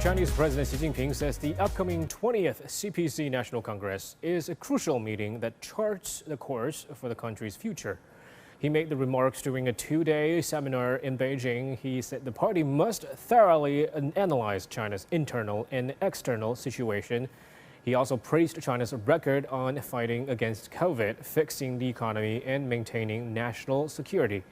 Chinese President Xi Jinping says the upcoming 20th CPC National Congress is a crucial meeting that charts the course for the country's future. He made the remarks during a two-day seminar in Beijing. He said the party must thoroughly analyze China's internal and external situation. He also praised China's record on fighting against COVID, fixing the economy, and maintaining national security.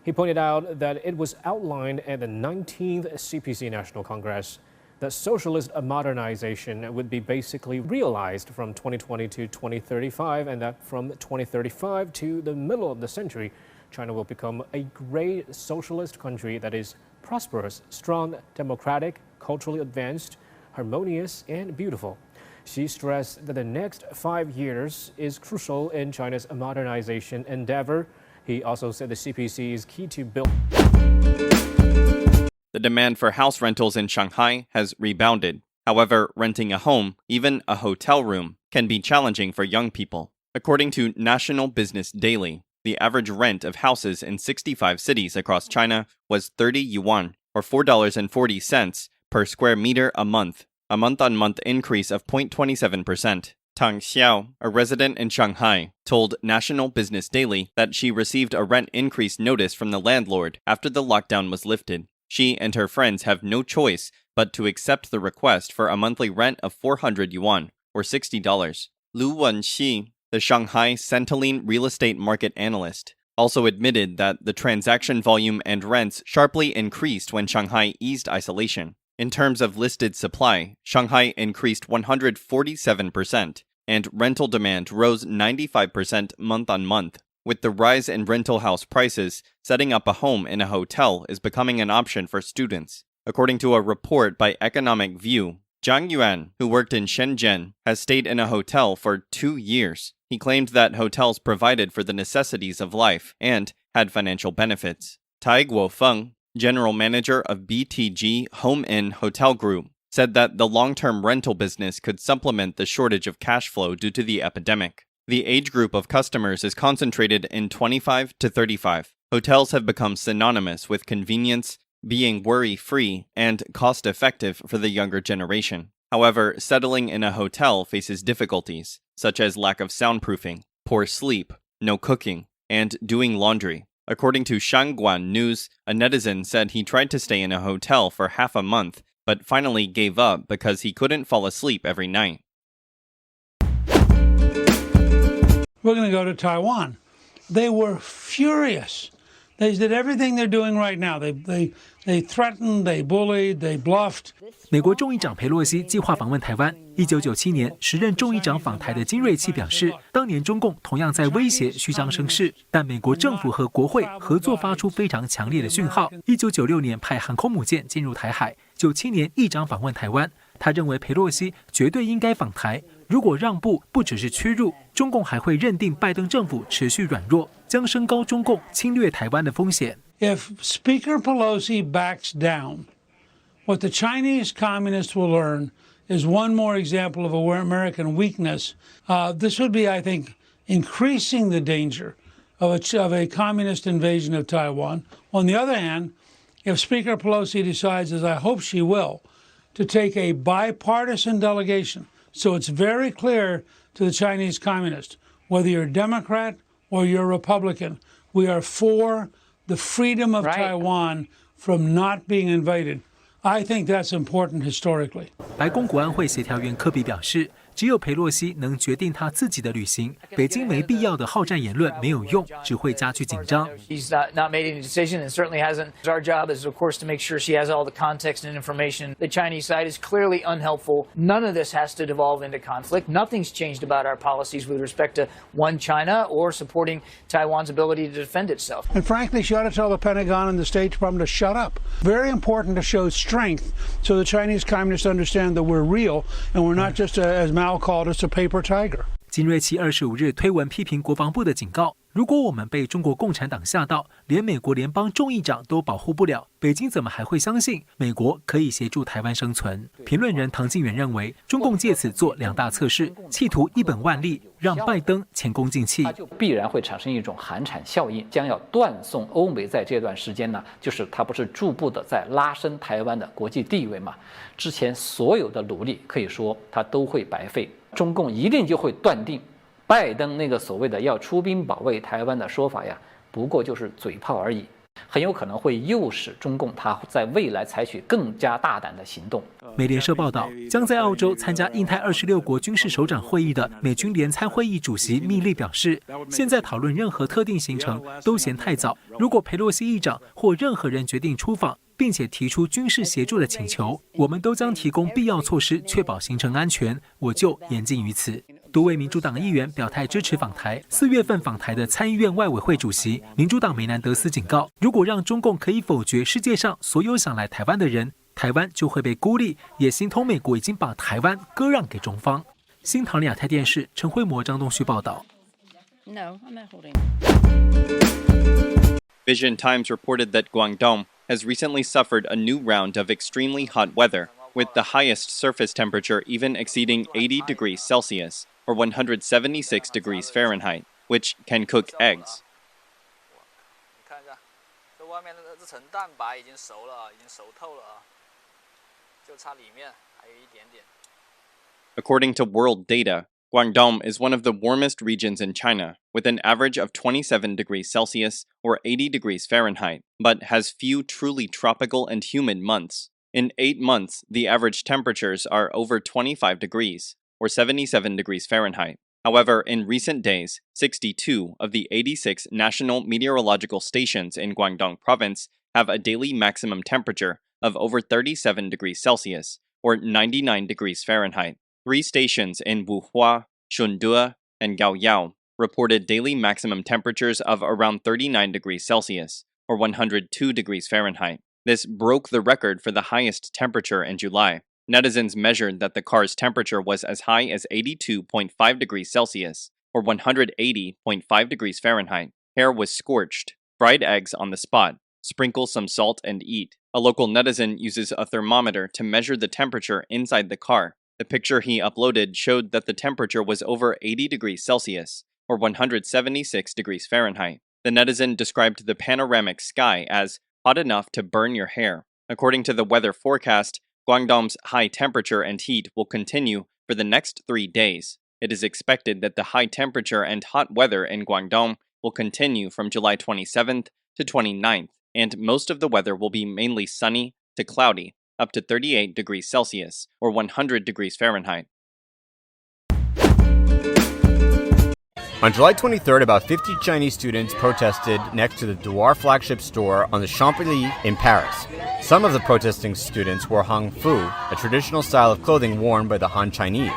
He pointed out that it was outlined at the 19th CPC National Congress that socialist modernization would be basically realized from 2020 to 2035, and that from 2035 to the middle of the century, China will become a great socialist country that is prosperous, strong, democratic, culturally advanced, harmonious, and beautiful. She stressed that the next 5 years is crucial in China's modernization endeavor. He also said the CPC is key to build. The demand for house rentals in Shanghai has rebounded. However, renting a home, even a hotel room, can be challenging for young people. According to National Business Daily, the average rent of houses in 65 cities across China was 30 yuan, or $4.40 per square meter a month-on-month increase of 0.27%. Tang Xiao, a resident in Shanghai, told National Business Daily that she received a rent increase notice from the landlord after the lockdown was lifted. She and her friends have no choice but to accept the request for a monthly rent of 400 yuan, or $60. Lu Wenxi, the Shanghai Centilene real estate market analyst, also admitted that the transaction volume and rents sharply increased when Shanghai eased isolation. In terms of listed supply, Shanghai increased 147%, and rental demand rose 95% month-on-month. With the rise in rental house prices, setting up a home in a hotel is becoming an option for students. According to a report by Economic View, Zhang Yuan, who worked in Shenzhen, has stayed in a hotel for 2 years. He claimed that hotels provided for the necessities of life and had financial benefits. Tai Guofeng, general manager of BTG Home Inn Hotel Group, said that the long-term rental business could supplement the shortage of cash flow due to the epidemic. The age group of customers is concentrated in 25 to 35. Hotels have become synonymous with convenience, being worry-free, and cost-effective for the younger generation. However, settling in a hotel faces difficulties, such as lack of soundproofing, poor sleep, no cooking, and doing laundry. According to Shangguan News, a netizen said he tried to stay in a hotel for half a month, but finally gave up because he couldn't fall asleep every night. We're going to go to Taiwan. They were furious. They did everything they're doing right now. They threatened, they bullied, they bluffed. 美国众议长裴洛西计划访问台湾。1997年，时任众议长访台的金瑞气表示，当年中共同样在威胁虚张声势，但美国政府和国会合作发出非常强烈的讯号。1996年派航空母舰进入台海，97年议长访问台湾。他认为裴洛西绝对应该访台，如果让步不只是屈辱，中共还会认定拜登政府持续软弱，将升高中共侵略台湾的风险。If Speaker Pelosi backs down, what the Chinese communists will learn is one more example of American weakness. This would be, I think, increasing the danger of a communist invasion of Taiwan. On the other hand, if Speaker Pelosi decides, as I hope she will, to take a bipartisan delegation, so it's very clear to the Chinese communists, whether you're a Democrat or you're a Republican, we are for the freedom of Taiwan from not being invaded. I think that's important historically. 白宫国安会协调员科比表示，只有裴洛西能决定他自己的旅行，北京没必要的好战言论没有用，只会加剧紧张。He's not made any decision and certainly hasn't. Our job is, of course, to make sure she has all the context and information. The Chinese side is clearly unhelpful. None of this has to devolve into conflict. Nothing's changed about our policies with respect to one China or supporting Taiwan's ability to defend itself. And frankly, she ought to tell the Pentagon and the State Department to shut up. Very important to show strength so the Chinese communists understand that we're real and we're not just, as Mao called us, a paper tiger. 金瑞气25日推文批评国防部的警告，如果我们被中国共产党吓到，连美国联邦众议长都保护不了，北京怎么还会相信美国可以协助台湾生存？评论人唐晋远认为，中共借此做2大测试，企图一本万利，让拜登前功尽弃。它就必然会产生一种寒蝉效应，将要断送欧美在这段时间呢，就是它不是逐步的在拉升台湾的国际地位嘛？之前所有的努力可以说它都会白费，中共一定就会断定。拜登那个所谓的要出兵保卫台湾的说法呀，不过就是嘴炮而已，很有可能会诱使中共他在未来采取更加大胆的行动。美联社报道，将在澳洲参加印太26国军事首长会议的美军联参会议主席密利表示，现在讨论任何特定行程都嫌太早，如果裴洛西议长或任何人决定出访，并且提出军事协助的请求，我们都将提供必要措施，确保行程安全。我就言尽于此。多位民主党议员表态支持访台。4月份访台的参议院外委会主席、民主党梅南德斯警告，如果让中共可以否决世界上所有想来台湾的人，台湾就会被孤立，也形同美国已经把台湾割让给中方。新唐人亚太电视陈慧模、张东旭报道。Vision Times reported that Guangdong has recently suffered a new round of extremely hot weather, with the highest surface temperature even exceeding 80 degrees Celsius, or 176 degrees Fahrenheit, which can cook eggs. According to world data, Guangdong is one of the warmest regions in China, with an average of 27 degrees Celsius or 80 degrees Fahrenheit, but has few truly tropical and humid months. In 8 months, the average temperatures are over 25 degrees, or 77 degrees Fahrenheit. However, in recent days, 62 of the 86 national meteorological stations in Guangdong province have a daily maximum temperature of over 37 degrees Celsius, or 99 degrees Fahrenheit. 3 stations in Wuhua, Shunde, and Gaoyao reported daily maximum temperatures of around 39 degrees Celsius, or 102 degrees Fahrenheit. This broke the record for the highest temperature in July. Netizens measured that the car's temperature was as high as 82.5 degrees Celsius, or 180.5 degrees Fahrenheit. Hair was scorched. Fried eggs on the spot. Sprinkle some salt and eat. A local netizen uses a thermometer to measure the temperature inside the car. The picture he uploaded showed that the temperature was over 80 degrees Celsius, or 176 degrees Fahrenheit. The netizen described the panoramic sky as hot enough to burn your hair. According to the weather forecast, Guangdong's high temperature and heat will continue for the next 3 days. It is expected that the high temperature and hot weather in Guangdong will continue from July 27th to 29th, and most of the weather will be mainly sunny to cloudy, up to 38 degrees Celsius, or 100 degrees Fahrenheit. On July 23rd, about 50 Chinese students protested next to the Douar flagship store on the Champs-Élysées in Paris. Some of the protesting students wore Hangfu, a traditional style of clothing worn by the Han Chinese.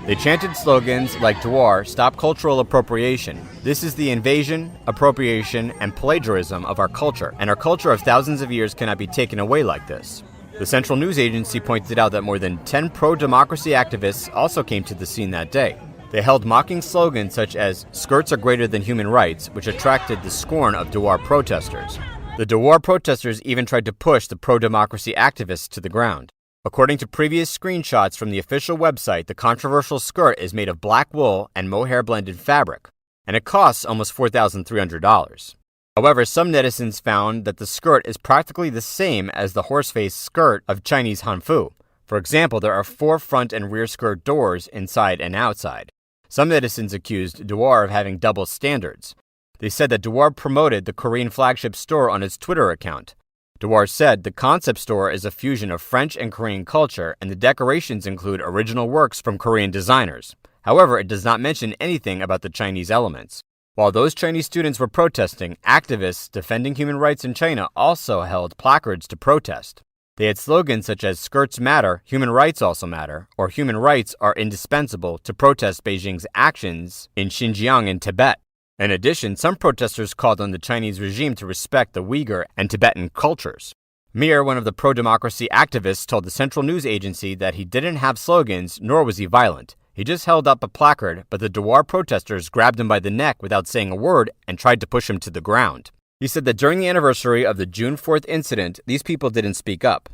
They chanted slogans like Douar, stop cultural appropriation. This is the invasion, appropriation, and plagiarism of our culture, and our culture of thousands of years cannot be taken away like this. The Central News Agency pointed out that more than 10 pro-democracy activists also came to the scene that day. They held mocking slogans such as "skirts are greater than human rights," which attracted the scorn of Douar protesters. The Douar protesters even tried to push the pro-democracy activists to the ground. According to previous screenshots from the official website, the controversial skirt is made of black wool and mohair-blended fabric, and it costs almost $4,300. However, some netizens found that the skirt is practically the same as the horse-face skirt of Chinese Hanfu. For example, there are 4 front and rear skirt doors inside and outside. Some netizens accused Douar of having double standards. They said that Douar promoted the Korean flagship store on its Twitter account. Douar said the concept store is a fusion of French and Korean culture, and the decorations include original works from Korean designers. However, it does not mention anything about the Chinese elements. While those Chinese students were protesting, activists defending human rights in China also held placards to protest. They had slogans such as "Skirts matter, human rights also matter," or "Human rights are indispensable" to protest Beijing's actions in Xinjiang and Tibet. In addition, some protesters called on the Chinese regime to respect the Uyghur and Tibetan cultures. Mir, one of the pro-democracy activists, told the Central News Agency that he didn't have slogans, nor was he violent. He just held up a placard, but the Dewar protesters grabbed him by the neck without saying a word and tried to push him to the ground. He said that during the anniversary of the June 4th incident, these people didn't speak up.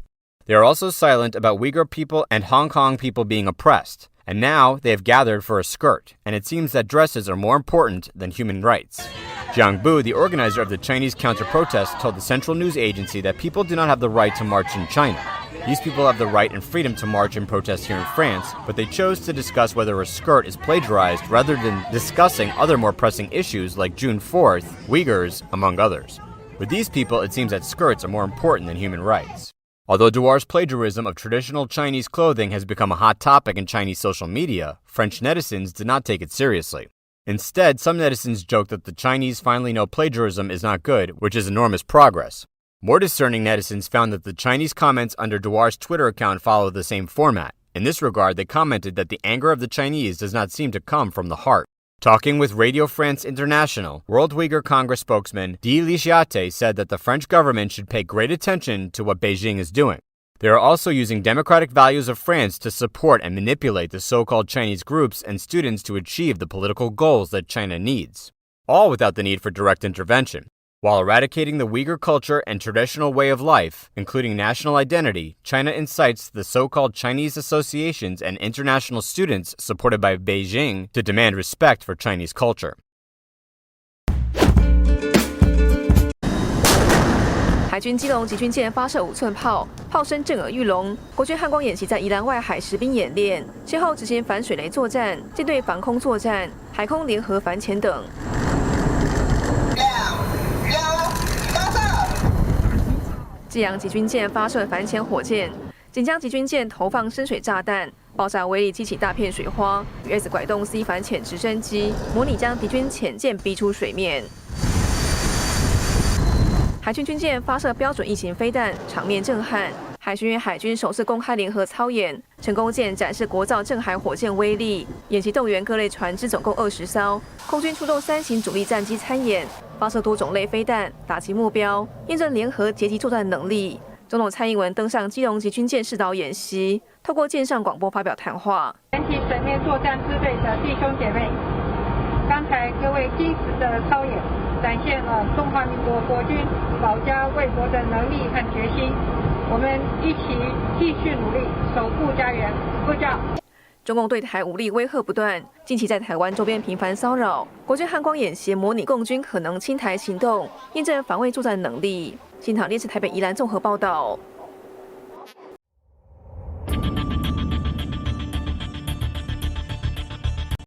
They are also silent about Uyghur people and Hong Kong people being oppressed, and now they have gathered for a skirt, and it seems that dresses are more important than human rights. Jiang Bu, the organizer of the Chinese counter-protest, told the Central News Agency that people do not have the right to march in China. These people have the right and freedom to march and protest here in France, but they chose to discuss whether a skirt is plagiarized rather than discussing other more pressing issues like June 4th, Uyghurs, among others. With these people, it seems that skirts are more important than human rights. Although Dewar's plagiarism of traditional Chinese clothing has become a hot topic in Chinese social media, French netizens did not take it seriously. Instead, some netizens joke that the Chinese finally know plagiarism is not good, which is enormous progress. More discerning netizens found that the Chinese comments under Dewar's Twitter account follow the same format. In this regard, they commented that the anger of the Chinese does not seem to come from the heart. Talking with Radio France International, World Uyghur Congress spokesman Di Lixiate said that the French government should pay great attention to what Beijing is doing. They are also using democratic values of France to support and manipulate the so-called Chinese groups and students to achieve the political goals that China needs, all without the need for direct intervention. While eradicating the Uyghur culture and traditional way of life, including national identity, China incites the so-called Chinese associations and international students supported by Beijing to demand respect for Chinese culture. 海军基隆级军舰发射5寸炮，炮声震耳欲聋。国军汉光演习在宜兰外海实兵演练，先后执行反水雷作战、舰队防空作战、海空联合反潜等。济阳级军舰发射反潜火箭，锦江级军舰投放深水炸弹，爆炸威力激起大片水花。US 拐动 C 反潜直升机模拟将敌军潜舰逼出水面。 海军军舰发射标准异型飞弹，场面震撼。海巡与海军首次公开联合操演，成功展示国造镇海火箭威力。演习动员各类船只，总共20艘。空军出动3型主力战机参演，发射多种类飞弹，打击目标，验证联合截击作战能力。总统蔡英文登上基隆级军舰试导演习，透过舰上广播发表谈话。全体水面作战部队的弟兄姐妹，刚才各位精实的操演。 展现了中华民国国军保家卫国的能力和决心。我们一起继续努力，守护家园。各教。中共对台武力威吓不断，近期在台湾周边频繁骚扰。国军汉光演习模拟共军可能侵台行动，验证防卫作战能力。新唐电视台北宜兰综合报道。